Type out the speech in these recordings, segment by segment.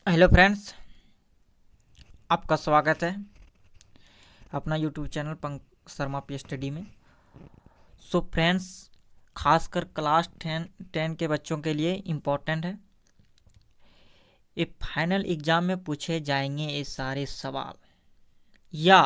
Hello friends, आपका स्वागत है अपना YouTube channel Pankaj Sharma P study में। सो फ्रेंड्स, खासकर क्लास 10 के बच्चों के लिए इम्पोर्टेंट है। ये फाइनल एग्जाम में पूछे जाएंगे ये सारे सवाल, या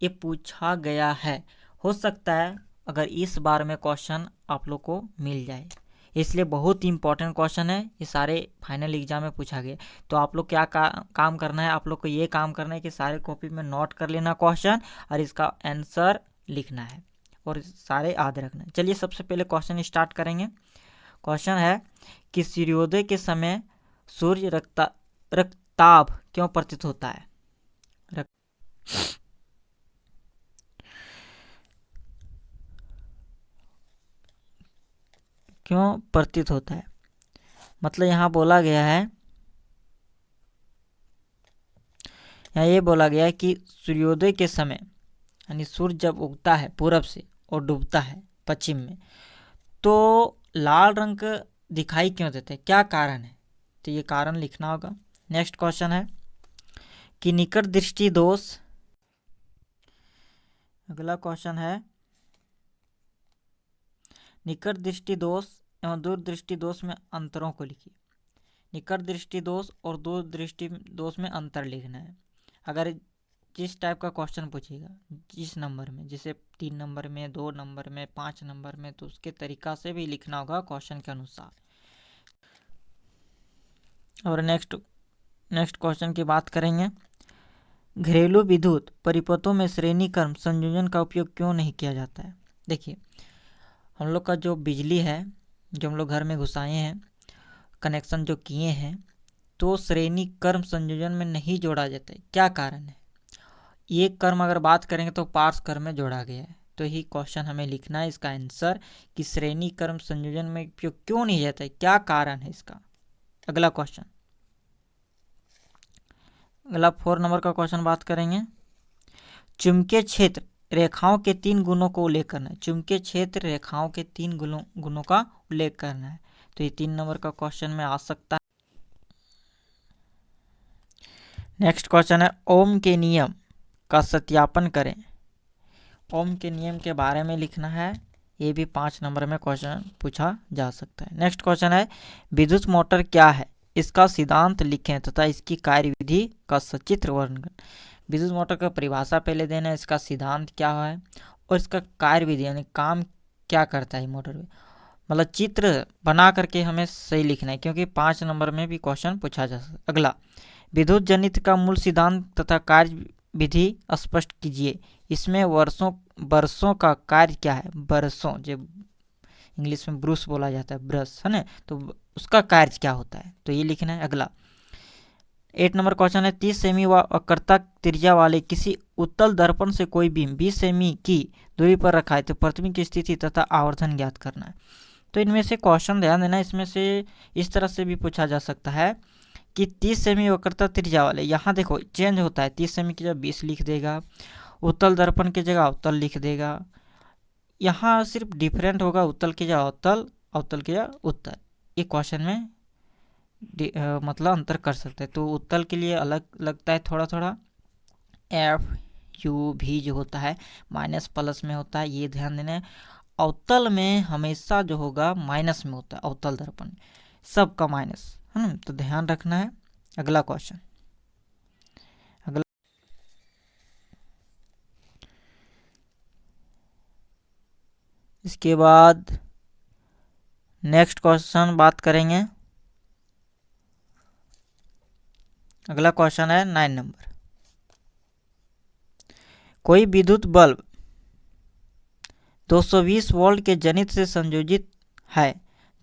ये पूछा गया है। हो सकता है अगर इस बार में क्वेश्चन आप लोग को मिल जाए, इसलिए बहुत ही इंपॉर्टेंट क्वेश्चन है। ये सारे फाइनल एग्जाम में पूछा गया। तो आप लोग क्या काम करना है, आप लोग को ये काम करना है कि सारे कॉपी में नोट कर लेना क्वेश्चन और इसका आंसर लिखना है और सारे याद रखना है। चलिए सबसे पहले क्वेश्चन स्टार्ट करेंगे। क्वेश्चन है कि सूर्योदय के समय सूर्य रक्ताभ क्यों प्रतीत होता है? क्यों प्रतीत होता है? मतलब यहाँ बोला गया है, यहाँ ये बोला गया है कि सूर्योदय के समय यानी सूर्य जब उगता है पूरब से और डूबता है पश्चिम में, तो लाल रंग दिखाई क्यों देता है, क्या कारण है? तो ये कारण लिखना होगा। नेक्स्ट क्वेश्चन है कि निकट दृष्टि दोष। अगला क्वेश्चन है निकट दृष्टि दोष एवं दूर दृष्टि दोष में अंतरों को लिखिए। निकट दृष्टि दोष और दूर दृष्टि दोष में अंतर लिखना है। अगर जिस टाइप का क्वेश्चन पूछेगा, जिस नंबर में, जैसे 3 नंबर में, 2 नंबर में, 5 नंबर में, तो उसके तरीका से भी लिखना होगा क्वेश्चन के अनुसार। और नेक्स्ट क्वेश्चन की बात करेंगे, घरेलू विद्युत परिपथों में श्रेणी क्रम संयोजन का उपयोग क्यों नहीं किया जाता है? देखिए, हम लोग का जो बिजली है, जो हम लोग घर में घुसाए हैं, कनेक्शन जो किए हैं, तो श्रेणी क्रम संयोजन में नहीं जोड़ा जाता है। क्या कारण है? ये क्रम अगर बात करेंगे तो पार्श्व क्रम में जोड़ा गया है। तो यही क्वेश्चन हमें लिखना है, इसका आंसर कि श्रेणी क्रम संयोजन में उपयोग क्यों नहीं जाता है, क्या कारण है इसका। अगला क्वेश्चन, अगला 4 नंबर का क्वेश्चन बात करेंगे, चुंबकीय क्षेत्र रेखाओं के 3 गुणों को उल्लेख करना है। चुंबकीय क्षेत्र रेखाओं के 3 गुणों का उल्लेख करना है। तो ये 3 नंबर का क्वेश्चन में आ सकता है। नेक्स्ट क्वेश्चन है ओम के नियम का सत्यापन करें। ओम के नियम के बारे में लिखना है। ये भी 5 नंबर में क्वेश्चन पूछा जा सकता है। नेक्स्ट क्वेश्चन है विद्युत मोटर क्या है, इसका सिद्धांत लिखें तथा इसकी कार्यविधि का सचित्र वर्णन करें। विद्युत मोटर का परिभाषा पहले देना है, इसका सिद्धांत क्या है और इसका कार्यविधि यानी काम क्या करता है मोटर में, मतलब चित्र बना करके हमें सही लिखना है, क्योंकि 5 नंबर में भी क्वेश्चन पूछा जा सकता है। अगला, विद्युत जनित का मूल सिद्धांत तथा कार्य विधि स्पष्ट कीजिए। इसमें वर्षों का कार्य क्या है? बरसों, जो इंग्लिश में ब्रूस बोला जाता है, ब्रश है ना, तो उसका कार्य क्या होता है, तो ये लिखना है। अगला 8 नंबर क्वेश्चन है 30 सेमी व वक्रता त्रिज्या वाले किसी उत्तल दर्पण से कोई बीम 20 सेमी की दूरी पर रखा है तो प्रतिबिंब की स्थिति तथा आवर्धन ज्ञात करना है। तो इनमें से क्वेश्चन ध्यान देना, इसमें से इस तरह से भी पूछा जा सकता है कि 30 सेमी वक्रता त्रिज्या वाले, यहाँ देखो चेंज होता है, 30 सेमी की जगह 20 लिख देगा, उत्तल दर्पण की जगह अवतल लिख देगा। यहाँ सिर्फ डिफरेंट होगा, उत्तल की जगह अवतल, अवतल की जगह उत्तल। ये क्वेश्चन में मतलब अंतर कर सकते हैं। तो उत्तल के लिए अलग लगता है थोड़ा थोड़ा, एफ यू भी जो होता है माइनस प्लस में होता है, ये ध्यान देना है। अवतल में हमेशा जो होगा माइनस में होता है, अवतल दर्पण सबका माइनस है ना, तो ध्यान रखना है। अगला क्वेश्चन, अगला इसके बाद नेक्स्ट क्वेश्चन बात करेंगे। अगला क्वेश्चन है 9 नंबर, कोई विद्युत बल्ब 220 वोल्ट के जनित से संयोजित है,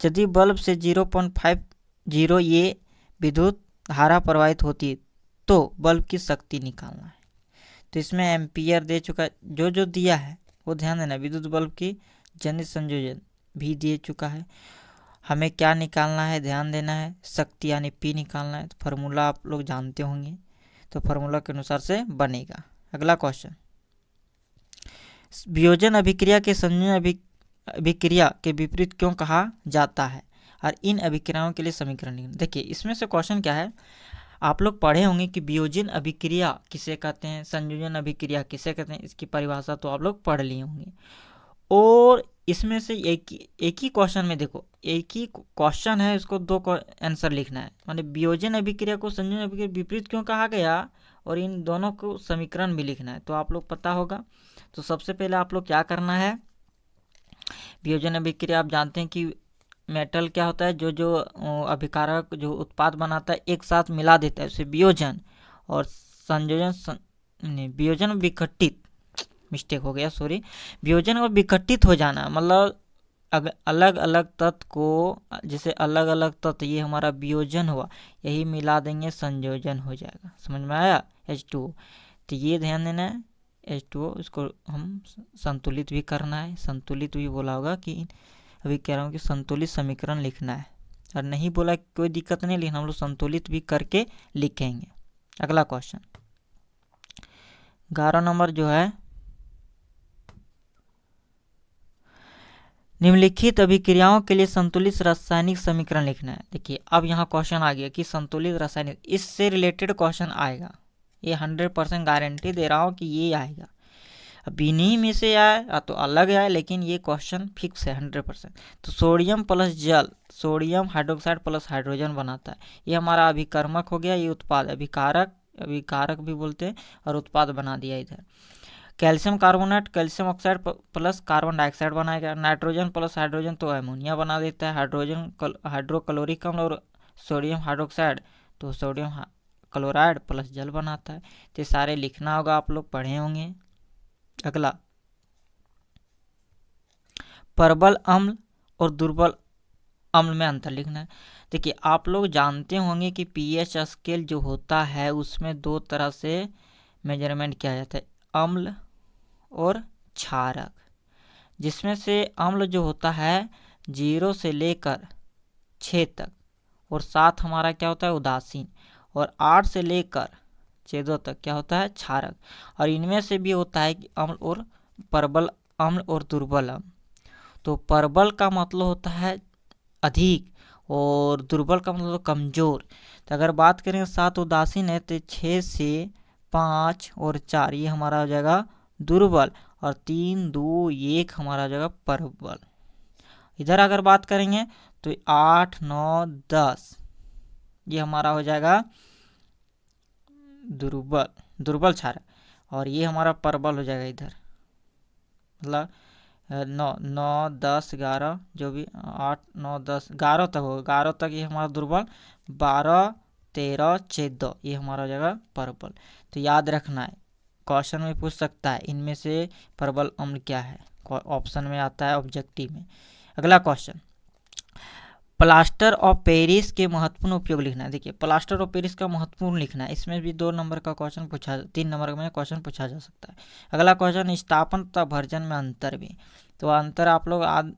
यदि बल्ब से 0.50 ये विद्युत धारा प्रवाहित होती तो बल्ब की शक्ति निकालना है। तो इसमें एम्पियर दे चुका, जो जो दिया है वो ध्यान देना। विद्युत बल्ब की जनित संयोजन भी दे चुका है, हमें क्या निकालना है, ध्यान देना है, शक्ति यानी पी निकालना है। तो फार्मूला आप लोग जानते होंगे, तो फार्मूला के अनुसार से बनेगा। अगला क्वेश्चन, वियोजन अभिक्रिया के संयोजन अभिक्रिया के विपरीत क्यों कहा जाता है और इन अभिक्रियाओं के लिए समीकरण लिखना। देखिए इसमें से क्वेश्चन क्या है, आप लोग पढ़े होंगे कि वियोजन अभिक्रिया किसे कहते हैं, संयोजन अभिक्रिया किसे कहते हैं, इसकी परिभाषा तो आप लोग पढ़ लिए होंगे। और इसमें से एक ही क्वेश्चन में देखो, एक ही क्वेश्चन है, इसको दो आंसर लिखना है। माने वियोजन अभिक्रिया को संयोजन अभिक्रिया विपरीत क्यों कहा गया, और इन दोनों को समीकरण भी लिखना है, तो आप लोग पता होगा। तो सबसे पहले आप लोग क्या करना है, वियोजन अभिक्रिया आप जानते हैं कि मेटल क्या होता है, जो अभिकारक जो उत्पाद बनाता है एक साथ मिला देता है उसे वियोजन, और संयोजन वियोजन विघटित, मिस्टेक हो गया सॉरी, वियोजन और विघटित हो जाना, मतलब अलग अलग तत्व को, जैसे अलग अलग तत्व, ये हमारा वियोजन हुआ, यही मिला देंगे संयोजन हो जाएगा। समझ में आया, H2O। तो ये ध्यान देना है, H2O इसको हम संतुलित भी करना है, संतुलित भी बोला होगा कि अभी कह रहा हूँ कि संतुलित समीकरण लिखना है, और नहीं बोला कोई दिक्कत नहीं, लेकिन हम लोग संतुलित भी करके लिखेंगे। अगला क्वेश्चन 11 नंबर जो है, निम्नलिखित अभिक्रियाओं के लिए संतुलित रासायनिक समीकरण लिखना है। देखिए अब यहाँ क्वेश्चन आ गया कि संतुलित रासायनिक, इससे रिलेटेड क्वेश्चन आएगा, ये 100% गारंटी दे रहा हूँ कि ये आएगा। अब इन्हीं में से आए या तो अलग आए, लेकिन ये क्वेश्चन फिक्स है 100%। तो सोडियम प्लस जल, सोडियम हाइड्रोक्साइड प्लस हाइड्रोजन बनाता है, ये हमारा अभिकर्मक हो गया, ये उत्पाद, अभिकारक भी बोलते हैं, और उत्पाद बना दिया इधर। Calcium carbonate, calcium oxide plus carbon dioxide बनाएगा। नाइट्रोजन प्लस हाइड्रोजन तो अमोनिया बना देता है। हाइड्रोजन हाइड्रोक्लोरिक अम्ल और सोडियम हाइड्रोक्साइड तो सोडियम क्लोराइड प्लस जल बनाता है। तो सारे लिखना होगा, आप लोग पढ़े होंगे। अगला प्रबल अम्ल और दुर्बल अम्ल में अंतर लिखना है। देखिए आप लोग जानते होंगे कि पीएच स्केल जो होता है उसमें दो तरह से मेजरमेंट किया जाता है, अम्ल और क्षारक, जिसमें से अम्ल जो होता है 0 से लेकर 6 तक, और 7 हमारा क्या होता है उदासीन, और 8 से लेकर 14 तक क्या होता है क्षारक। और इनमें से भी होता है कि अम्ल और प्रबल अम्ल और दुर्बल अम्ल। तो प्रबल का मतलब होता है अधिक, और दुर्बल का मतलब कमजोर। तो अगर बात करें 7 उदासीन है तो 6 से 5 और 4 ये हमारा हो जाएगा दुर्बल, और 3 2 1 हमारा हो जाएगा प्रबल। इधर अगर बात करेंगे तो 8 9 10 ये हमारा हो जाएगा दुर्बल क्षारक, और ये हमारा प्रबल हो जाएगा इधर, मतलब 9 10 11 जो भी 8 9 10 11 तक होगा, 11 तक ये हमारा दुर्बल, 12 13 14 ये हमारा हो जाएगा प्रबल। तो याद रखना है, क्वेश्चन में पूछ सकता है इनमें से प्रबल अम्ल क्या है, ऑप्शन में आता है ऑब्जेक्टिव में। अगला क्वेश्चन प्लास्टर ऑफ पेरिस के महत्वपूर्ण उपयोग लिखना है। देखिए प्लास्टर ऑफ पेरिस का महत्वपूर्ण लिखना है, इसमें भी 2 नंबर का क्वेश्चन पूछा, 3 नंबर में क्वेश्चन पूछा जा सकता है। अगला क्वेश्चन स्थापन तथा भर्जन में अंतर भी, तो अंतर आप लोग याद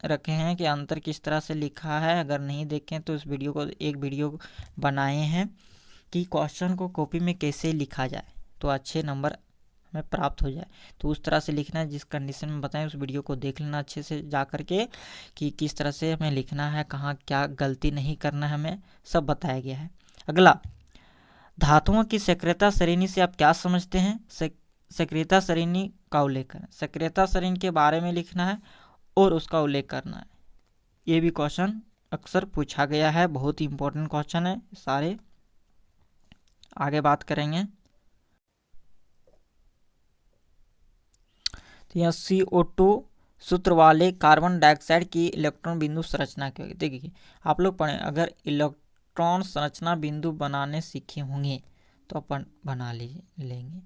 रखे हैं कि अंतर किस तरह से लिखा है, अगर नहीं देखें तो इस वीडियो को एक वीडियो बनाए हैं कि क्वेश्चन को कॉपी में कैसे लिखा जाए तो अच्छे नंबर हमें प्राप्त हो जाए। तो उस तरह से लिखना है जिस कंडीशन में बताएं, उस वीडियो को देख लेना अच्छे से जा करके कि किस तरह से हमें लिखना है, कहाँ क्या गलती नहीं करना है, हमें सब बताया गया है। अगला धातुओं की सक्रियता श्रेणी से आप क्या समझते हैं, सक्रियता श्रेणी का उल्लेख करें। सक्रियता श्रेणी के बारे में लिखना है और उसका उल्लेख करना है। ये भी क्वेश्चन अक्सर पूछा गया है, बहुत ही इंपॉर्टेंट क्वेश्चन है सारे। आगे बात करेंगे तो यहाँ CO2 सूत्र वाले कार्बन डाइऑक्साइड की इलेक्ट्रॉन बिंदु संरचना क्या होगी। देखिए आप लोग पढ़ें, अगर इलेक्ट्रॉन संरचना बिंदु बनाने सीखे होंगे तो अपन बना लेंगे,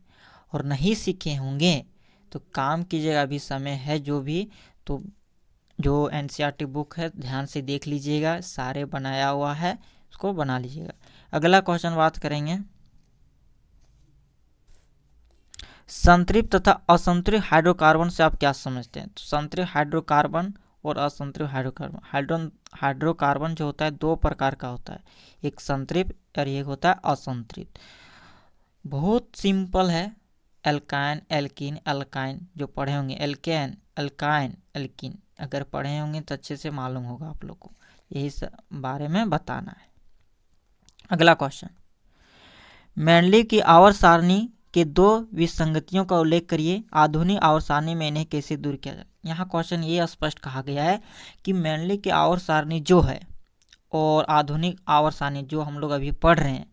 और नहीं सीखे होंगे तो काम कीजिएगा, अभी समय है जो भी, तो जो NCERT बुक है ध्यान से देख लीजिएगा, सारे बनाया हुआ है, उसको बना लीजिएगा। अगला क्वेश्चन बात करेंगे संतृप्त तथा असंतृप्त हाइड्रोकार्बन से आप क्या समझते हैं। तो संतृप्त हाइड्रोकार्बन और असंतृप्त हाइड्रोकार्बन, हाइड्रोकार्बन जो होता है 2 प्रकार का होता है, एक संतृप्त और एक होता है असंतृप्त। बहुत सिंपल है, एल्काइन एल्कीन अल्काइन जो पढ़े होंगे, एल्केन अल्काइन एल्कीन अगर पढ़े होंगे तो अच्छे से मालूम होगा आप लोग को, यही बारे में बताना है। अगला क्वेश्चन मैंडलीव की आवर्त सारणी के दो विसंगतियों का उल्लेख करिए, आधुनिक आवर्त सारणी में इन्हें कैसे दूर किया जाए। यहाँ क्वेश्चन ये स्पष्ट कहा गया है कि मैंडलीव की आवर्त सारणी जो है और आधुनिक आवर्त सारणी जो हम लोग अभी पढ़ रहे हैं,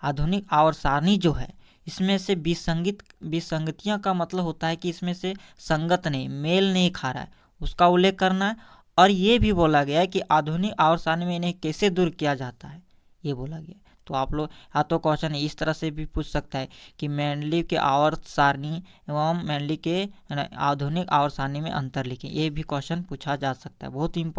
आधुनिक आवर्त सारणी जो है इसमें से विसंगतियां का मतलब होता है कि इसमें से संगत नहीं, मेल नहीं खा रहा है, उसका उल्लेख करना है। और ये भी बोला गया है कि आधुनिक आवर्त सारणी में इन्हें कैसे दूर किया जाता है, ये बोला गया। तो आप लोग या तो क्वेश्चन इस तरह से भी पूछ सकता है कि मैंडलीव के आवर्त सारणी एवं मैंडलीव के आधुनिक आवर्त सारणी में अंतर लिखें, ये भी क्वेश्चन पूछा जा सकता है। बहुत इंपॉर्टेंट